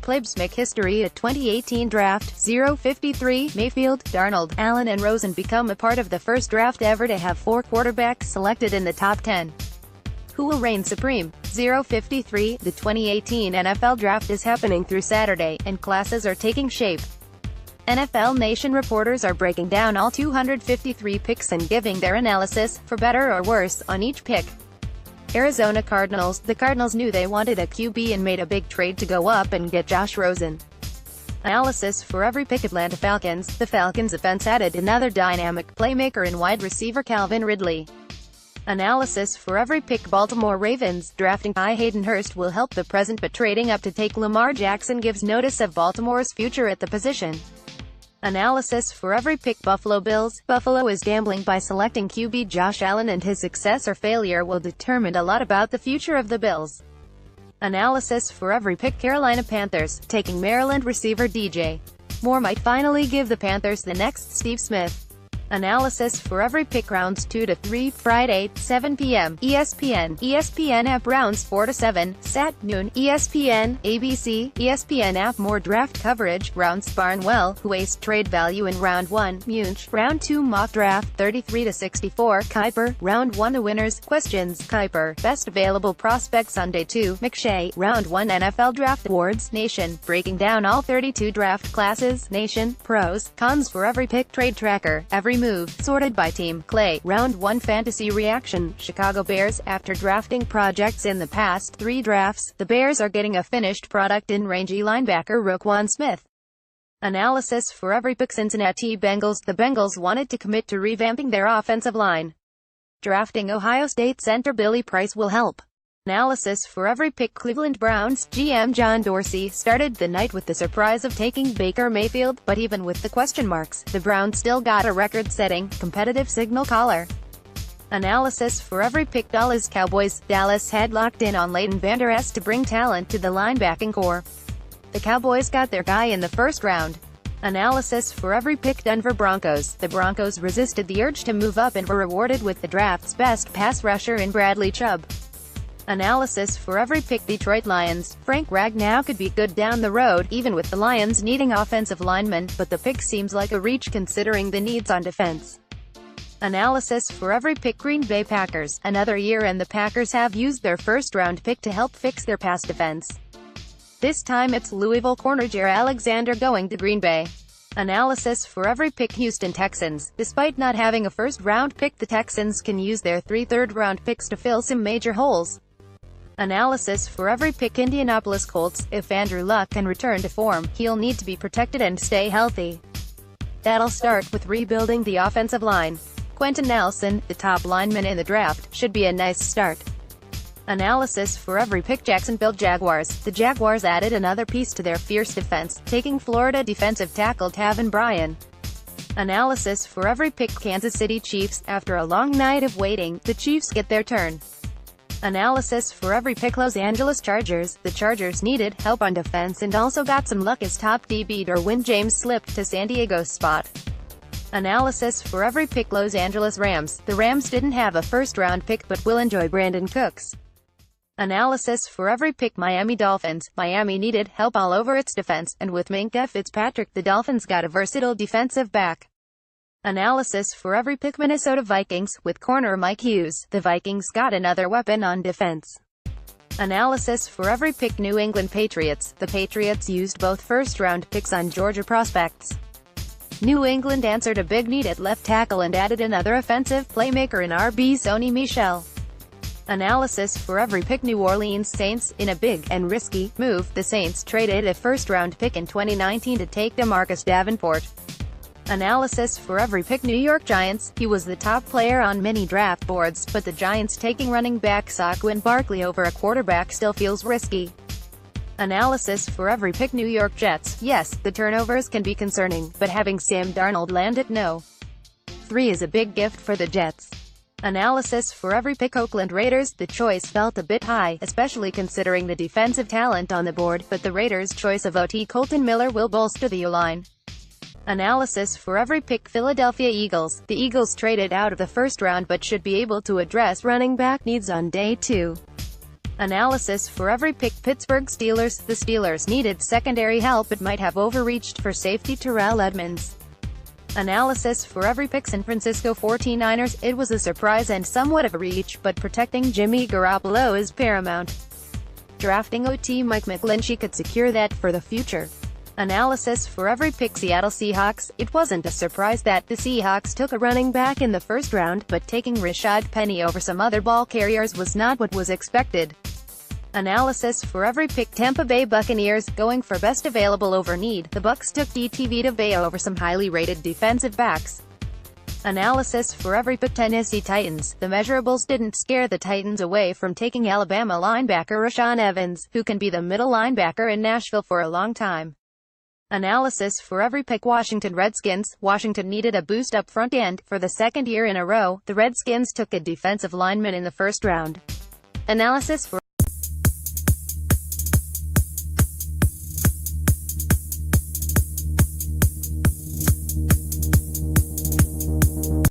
playQBs make history at 2018 draft. 053, Mayfield, Darnold, Allen and Rosen become a part of the first draft ever to have 4 quarterbacks selected in the top 10. Who will reign supreme? 053, the 2018 NFL Draft is happening through Saturday, and classes are taking shape. NFL Nation reporters are breaking down all 253 picks and giving their analysis, for better or worse, on each pick. Arizona Cardinals. The Cardinals knew they wanted a QB and made a big trade to go up and get Josh Rosen. Analysis for every pick. Atlanta Falcons. The Falcons' offense added another dynamic playmaker in wide receiver Calvin Ridley. Analysis for every pick. Baltimore Ravens. Drafting high Hayden Hurst will help the present, but trading up to take Lamar Jackson gives notice of Baltimore's future at the position. Analysis for every pick. Buffalo Bills. Buffalo is gambling by selecting QB Josh Allen, and his success or failure will determine a lot about the future of the Bills. Analysis for every pick. Carolina Panthers. Taking Maryland receiver DJ Moore might finally give the Panthers the next Steve Smith. Analysis for every pick. Rounds 2 to 3, Friday, 7 p.m. ESPN app. Rounds 4 to 7, Sat. noon, ESPN, ABC, ESPN app. More draft coverage. Rounds. Barnwell, who aced trade value in round 1, Munch. Round 2 mock draft, 33 to 64, Kuiper. Round 1 the winners, questions, Kuiper. Best available prospects on day 2, McShay. Round 1 NFL Draft Awards, Nation. Breaking down all 32 draft classes, Nation. Pros, cons for every pick. Trade tracker, every move, sorted by team. Clay. Round 1 fantasy reaction, Chicago Bears. After drafting projects in the past 3 drafts, the Bears are getting a finished product in rangy linebacker Roquan Smith. Analysis for every pick. Cincinnati Bengals. The Bengals wanted to commit to revamping their offensive line. Drafting Ohio State center Billy Price will help. Analysis for every pick. Cleveland Browns. GM John Dorsey started the night with the surprise of taking Baker Mayfield, but even with the question marks, the Browns still got a record-setting, competitive signal caller. Analysis for every pick. Dallas Cowboys. Dallas had locked in on Leighton Vander Esch to bring talent to the linebacking core. The Cowboys got their guy in the first round. Analysis for every pick. Denver Broncos. The Broncos resisted the urge to move up and were rewarded with the draft's best pass rusher in Bradley Chubb. Analysis for every pick. Detroit Lions. Frank Ragnow could be good down the road, even with the Lions needing offensive linemen, but the pick seems like a reach considering the needs on defense. Analysis for every pick. Green Bay Packers. Another year and the Packers have used their first-round pick to help fix their pass defense. This time it's Louisville corner Jaire Alexander going to Green Bay. Analysis for every pick. Houston Texans. Despite not having a first-round pick, the Texans can use their 3 third-round picks to fill some major holes. Analysis for every pick. Indianapolis Colts. If Andrew Luck can return to form, he'll need to be protected and stay healthy. That'll start with rebuilding the offensive line. Quentin Nelson, the top lineman in the draft, should be a nice start. Analysis for every pick. Jacksonville Jaguars. The Jaguars added another piece to their fierce defense, taking Florida defensive tackle Taven Bryan. Analysis for every pick. Kansas City Chiefs. After a long night of waiting, the Chiefs get their turn. Analysis for every pick. Los Angeles Chargers. The Chargers needed help on defense and also got some luck as top DB Derwin James slipped to San Diego's spot. Analysis for every pick. Los Angeles Rams. The Rams didn't have a first-round pick but will enjoy Brandon Cooks. Analysis for every pick. Miami Dolphins. Miami needed help all over its defense, and with Minkah Fitzpatrick the Dolphins got a versatile defensive back. Analysis for every pick. Minnesota Vikings. With corner Mike Hughes, the Vikings got another weapon on defense. Analysis for every pick. New England Patriots. The Patriots used both first-round picks on Georgia prospects. New England answered a big need at left tackle and added another offensive playmaker in RB Sony Michel. Analysis for every pick. New Orleans Saints. In a big and risky move, the Saints traded a first-round pick in 2019 to take DeMarcus Davenport. Analysis for every pick. New York Giants. He was the top player on many draft boards, but the Giants taking running back Saquon Barkley over a quarterback still feels risky. Analysis for every pick. New York Jets. Yes, the turnovers can be concerning, but having Sam Darnold land at No. 3 is a big gift for the Jets. Analysis for every pick. Oakland Raiders. The choice felt a bit high, especially considering the defensive talent on the board, but the Raiders' choice of OT Colton Miller will bolster the O-line. Analysis for every pick. Philadelphia Eagles. The Eagles traded out of the first round but should be able to address running back needs on day 2. Analysis for every pick. Pittsburgh Steelers. The Steelers needed secondary help but might have overreached for safety Terrell Edmunds. Analysis for every pick. San Francisco 49ers. It was a surprise and somewhat of a reach, but protecting Jimmy Garoppolo is paramount. Drafting OT Mike McGlinchey could secure that for the future. Analysis for every pick. Seattle Seahawks. It wasn't a surprise that the Seahawks took a running back in the first round, but taking Rashad Penny over some other ball carriers was not what was expected. Analysis for every pick. Tampa Bay Buccaneers. Going for best available over need, the Bucs took DT Vea over some highly rated defensive backs. Analysis for every pick. Tennessee Titans. The measurables didn't scare the Titans away from taking Alabama linebacker Rashaan Evans, who can be the middle linebacker in Nashville for a long time. Analysis for every pick. Washington Redskins. Washington needed a boost up front end. For the second year in a row, the Redskins took a defensive lineman in the first round. Analysis for